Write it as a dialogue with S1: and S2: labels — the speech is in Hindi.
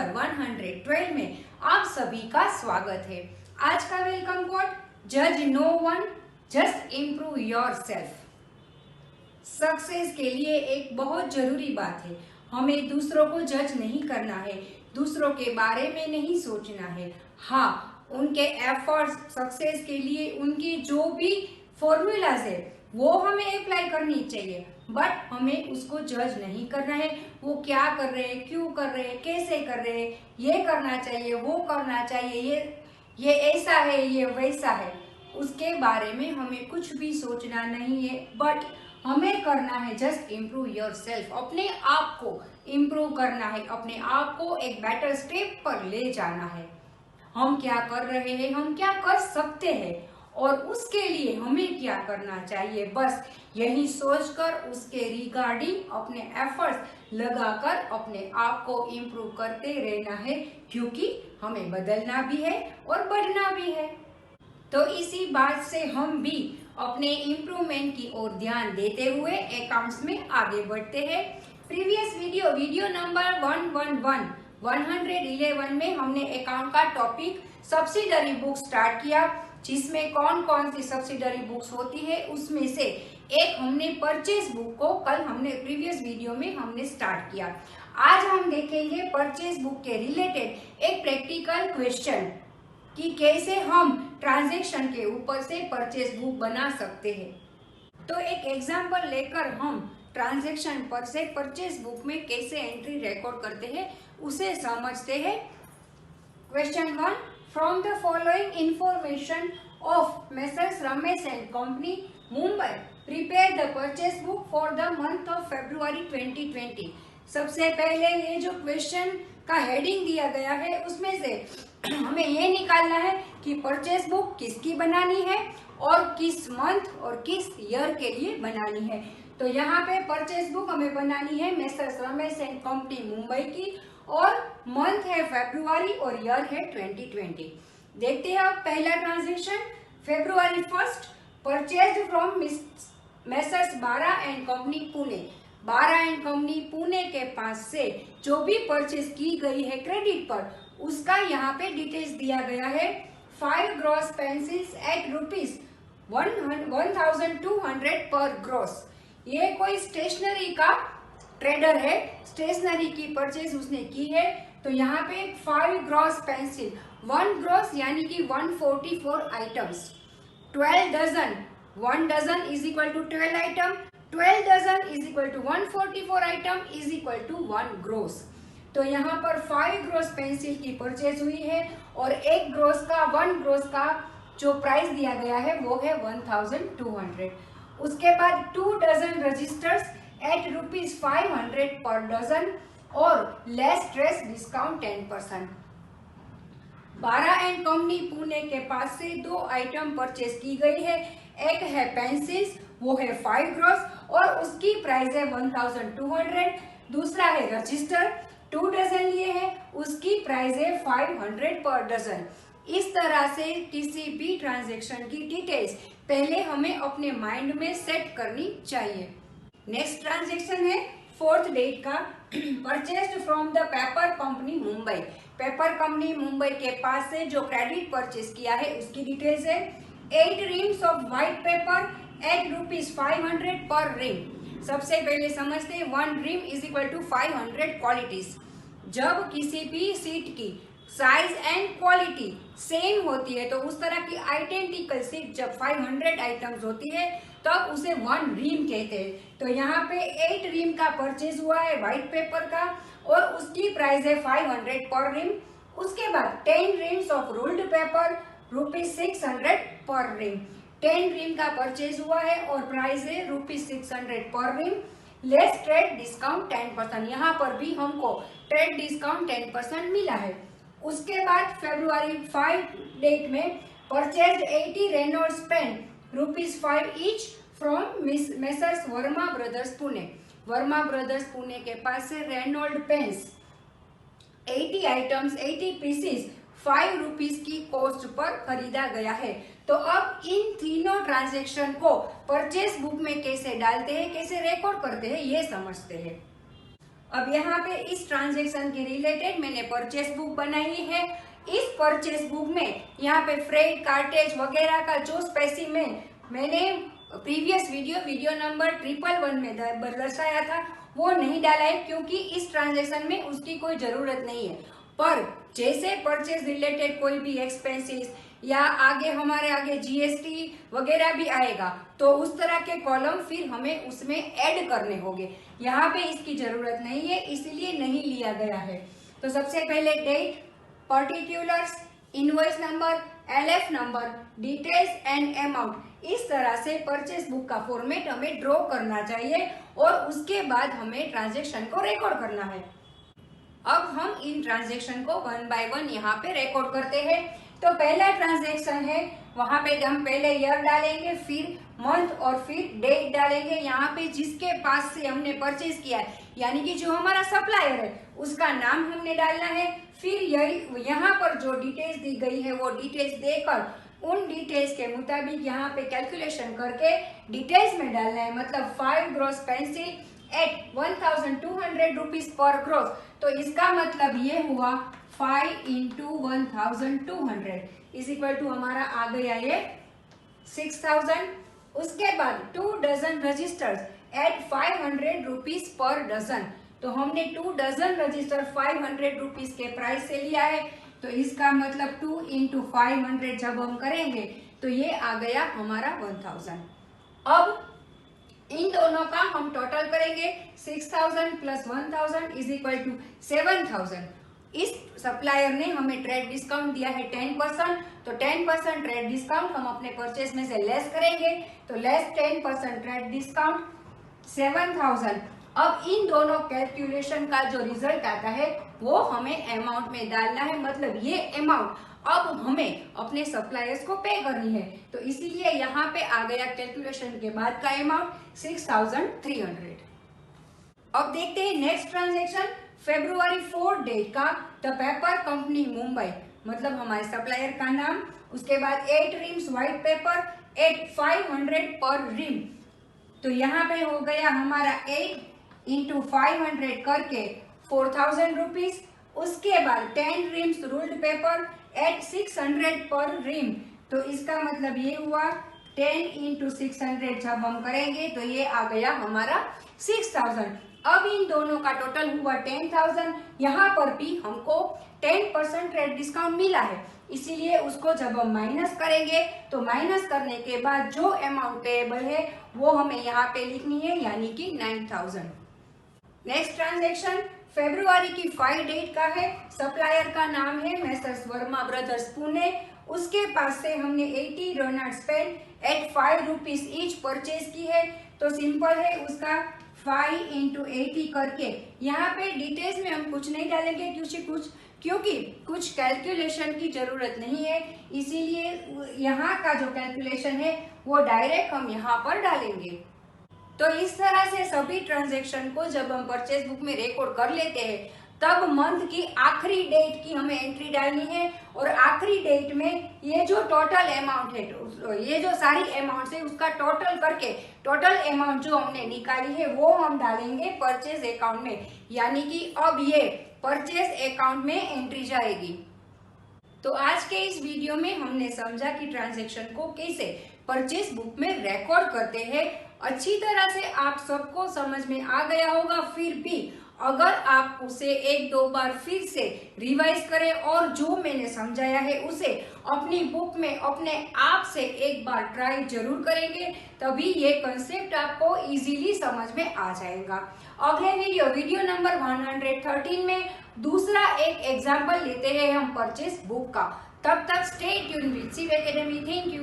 S1: नंबर 112 में आप सभी का स्वागत है। आज का वेलकम कोट, जज no one, just improve yourself. Success के लिए एक बहुत जरूरी बात है, हमें दूसरों को जज नहीं करना है, दूसरों के बारे में नहीं सोचना है। हाँ, उनके एफर्ट्स सक्सेस के लिए उनकी जो भी फॉर्मूलाज है वो हमें अप्लाई करनी चाहिए, बट हमें उसको जज नहीं करना है। वो क्या कर रहे हैं, क्यों कर रहे हैं, कैसे कर रहे हैं, ये करना चाहिए, वो करना चाहिए, ये ऐसा है, ये वैसा है, उसके बारे में हमें कुछ भी सोचना नहीं है। बट हमें करना है जस्ट इम्प्रूव योरसेल्फ, अपने आप को इम्प्रूव करना है, अपने आप को एक बेटर स्टेप पर ले जाना है। हम क्या कर रहे हैं, हम क्या कर सकते हैं और उसके लिए हमें क्या करना चाहिए, बस यही सोचकर उसके रिगार्डिंग अपने एफर्ट्स लगाकर अपने आप को इम्प्रूव करते रहना है, क्योंकि हमें बदलना भी है और बढ़ना भी है। तो इसी बात से हम भी अपने इम्प्रूवमेंट की ओर ध्यान देते हुए अकाउंट्स में आगे बढ़ते हैं। प्रीवियस वीडियो नंबर 111 में हमने अकाउंट का टॉपिक सब्सिडरी बुक स्टार्ट किया, जिसमें कौन कौन सी सब्सिडरी बुक्स होती है उसमें से एक हमने परचेज बुक को कल हमने प्रीवियस वीडियो में हमने स्टार्ट किया। आज हम देखेंगे परचेज बुक के रिलेटेड एक प्रैक्टिकल क्वेश्चन कि कैसे हम ट्रांजैक्शन के ऊपर से परचेज बुक बना सकते हैं। तो एक एग्जांपल लेकर हम ट्रांजैक्शन पर से परचेज बुक में कैसे एंट्री रिकॉर्ड करते हैं उसे समझते हैं। Question 1, from the following information of messrs Ramesh and company Mumbai prepare the purchase book for the month of February 2020। सबसे पहले ये जो क्वेश्चन का हेडिंग दिया गया है उसमें से हमें ये निकालना है कि परचेज बुक किसकी बनानी है और किस मंथ और किस ईयर के लिए बनानी है। तो यहाँ पे परचेज बुक हमें बनानी है messrs Ramesh and company Mumbai की, और मंथ है फरवरी और ईयर है 2020। देखते हैं अब पहला transaction, February 1 purchase from messrs बारा एंड कंपनी पुणे। बारा एंड कंपनी पुणे के पास से जो भी परचेज की गई है क्रेडिट पर, उसका यहाँ पे डिटेल्स दिया गया है। 5 ग्रॉस पेंसिल्स एट ₹1200 पर ग्रॉस। ये कोई स्टेशनरी का ट्रेडर है, स्टेशनरी की परचेज उसने की है। तो यहाँ पे 5 ग्रॉस पेंसिल, 1 ग्रॉस यानी कि 144 items, 12 dozen, 1 dozen is equal to 12 item, 12 dozen is equal to 144 item is equal to 1 gross. तो यहाँ पर 5 ग्रोस पेंसिल की परचेज हुई है और 1 ग्रोस का 1 ग्रोस का जो प्राइस दिया गया है वो है 1200। उसके बाद 2 डजन रजिस्टर्स एट ₹500 पर डजन और लेस स्ट्रेस डिस्काउंट 10%। बारा एंड कंपनी पुणे के पास से 2 आइटम परचेज की गई है। एक है पेंसिल्स, वो है 5 ग्रोस और उसकी प्राइस है 1200। दूसरा है रजिस्टर, 2 डजन लिए हैं, उसकी प्राइस है 500 पर डजन। इस तरह से किसी भी ट्रांजैक्शन की डिटेल्स पहले हमें अपने माइंड में सेट करनी चाहिए। नेक्स्ट ट्रांजैक्शन है 4th डेट का, purchased from the paper company Mumbai. Paper company Mumbai के पास से जो क्रेडिट परचेज किया है उसकी डिटेल्स है। 8 reams of white paper at ₹500 पर रिम। सबसे पहले समझते हैं 1 ream is equal to 500 qualities. जब किसी भी सीट की साइज एंड क्वालिटी सेम होती है तो उस तरह की आइडेंटिकल सीट जब 500 आइटम्स होती है तब उसे 1 रिम कहते हैं। तो यहाँ पे 8 रिम का परचेज हुआ है व्हाइट पेपर का और उसकी प्राइस है 500 पर रिम। उसके बाद 10 रिम्स ऑफ रूल्ड पेपर ₹600 पर रिम। 10 रिम का परचेज हुआ है और प्राइस है ₹600 पर रिम, लेस ट्रेड डिस्काउंट 10%। यहाँ पर भी हमको ट्रेड डिस्काउंट 10% मिला है। उसके बाद February 5 डेट में purchase 80 Reynolds pen ₹5 each from messrs Verma brothers Pune. Verma brothers Pune के पास से रेनॉल्ड पेन्स 80 आइटम्स 80 पीसीस ₹5 की कॉस्ट पर खरीदा गया है। तो अब इन तीनों ट्रांजैक्शन को परचेज बुक में कैसे डालते हैं, कैसे रिकॉर्ड करते हैं, ये समझते हैं। अब यहाँ पे इस ट्रांजेक्शन के रिलेटेड मैंने परचेस बुक बनाई है। इस परचेस बुक में यहाँ पे फ्रेट, कार्टेज वगैरह का जो स्पेसिमेन मैंने प्रीवियस वीडियो नंबर 111 में दर्शाया था वो नहीं डाला है, क्योंकि इस ट्रांजेक्शन में उसकी कोई जरूरत नहीं है। पर जैसे परचेज रिलेटेड कोई भी एक्सपेंसेस या आगे जीएसटी वगैरह भी आएगा तो उस तरह के कॉलम फिर हमें उसमें ऐड करने होंगे। यहाँ पे इसकी जरूरत नहीं है, इसलिए नहीं लिया गया है। तो सबसे पहले date, particulars, invoice number, LF number, details and amount, इस तरह से परचेस बुक का फॉर्मेट हमें ड्रॉ करना चाहिए और उसके बाद हमें ट्रांजेक्शन को रिकॉर्ड करना है। अब हम इन ट्रांजेक्शन को 1 बाय 1 यहाँ पे रिकॉर्ड करते हैं। तो पहला ट्रांजेक्शन है, वहां पे हम पहले ईयर डालेंगे, फिर मंथ और फिर डेट डालेंगे। यहाँ पे जिसके पास से हमने परचेज किया है, यानी कि जो हमारा सप्लायर है, उसका नाम हमने डालना है। फिर यहाँ पर जो डिटेल्स दी गई है वो डिटेल्स देकर उन डिटेल्स के मुताबिक यहाँ पे कैलकुलेशन करके डिटेल्स में डालना है। मतलब 5 ग्रॉस पेंसिल एट 1200 रुपीज पर ग्रॉस। तो इसका मतलब ये हुआ 5 इंटू 1200 इज इक्वल टू हमारा आ गया ये 6000। उसके बाद 2 डजन रजिस्टर्स एट 500 रुपीज पर डजन। तो हमने 2 डजन रजिस्टर 500 रुपीज के प्राइस से लिया है, तो इसका मतलब 2 इंटू 500 जब हम करेंगे तो ये आ गया हमारा 1000। अब इन दोनों का हम टोटल करेंगे, 6000 प्लस 1000 इज इक्वल टू 7000। इस सप्लायर ने हमें ट्रेड डिस्काउंट दिया है 10%, तो 10% ट्रेड डिस्काउंट हम अपने परचेज में से लेस करेंगे, तो लेस 10% ट्रेड डिस्काउंट 7000। अब इन दोनों कैलकुलेशन का जो रिजल्ट आता है वो हमें अमाउंट में डालना है। मतलब ये अमाउंट अब हमें अपने सप्लायर्स को पे करनी है, तो इसीलिए यहाँ पे आ गया कैलकुलेशन के बाद का अमाउंट 6300। अब देखते हैं नेक्स्ट ट्रांजेक्शन, February 4 डेट का द पेपर कंपनी मुंबई, मतलब हमारे सप्लायर का नाम। उसके बाद 8 रिम्स व्हाइट पेपर एट 500 पर रिम। तो यहाँ पे हो गया हमारा 8 इंटू 500 करके 4000 रुपीज। उसके बाद 10 रिम्स रूल्ड पेपर एट 600 पर रिम। तो इसका मतलब ये हुआ 10 इंटू 600 जब हम करेंगे तो ये आ गया हमारा 6000। अब इन दोनों का टोटल हुआ 10000। यहाँ पर भी हमको 10% ट्रेड डिस्काउंट मिला है, इसीलिए उसको जब हम माइनस करेंगे तो माइनस करने के बाद जो अमाउंट पेएबल है वो हमें यहाँ पे लिखनी है, यानी कि 9000। नेक्स्ट ट्रांजेक्शन फरवरी की 5 डेट का है। सप्लायर का नाम है मेसर्स वर्मा ब्रदर्स पुणे। उसके पास से हमने 80 donuts pen at 5 rupees each purchase की है। तो सिंपल है, उसका 5 इंटू 80 करके यहाँ पे डिटेल्स में हम कुछ नहीं डालेंगे, क्योंकि कुछ कैलकुलेशन की जरूरत नहीं है, इसीलिए यहाँ का जो कैलकुलेशन है वो डायरेक्ट हम यहाँ पर डालेंगे। तो इस तरह से सभी ट्रांजैक्शन को जब हम परचेज बुक में रिकॉर्ड कर लेते हैं तब मंथ की आखिरी डेट की हमें एंट्री डालनी है, और आखिरी डेट में ये जो टोटल अमाउंट है, ये जो सारी अमाउंट है उसका टोटल करके टोटल अमाउंट जो हमने निकाली है वो हम डालेंगे परचेज अकाउंट में, यानी कि अब ये परचेज अकाउंट में एंट्री जाएगी। तो आज के इस वीडियो में हमने समझा कि ट्रांजैक्शन को कैसे परचेज बुक में रिकॉर्ड करते हैं। अच्छी तरह से आप सबको समझ में आ गया होगा। फिर भी अगर आप उसे 1-2 बार फिर से रिवाइज करें और जो मैंने समझाया है उसे अपनी बुक में अपने आप से एक बार ट्राई जरूर करेंगे, तभी ये कंसेप्ट आपको इजीली समझ में आ जाएगा। अगले वीडियो नंबर 113 में दूसरा एक एग्जाम्पल लेते हैं हम परचेज बुक का। तब तक stay tuned with Shiv academy. Thank you.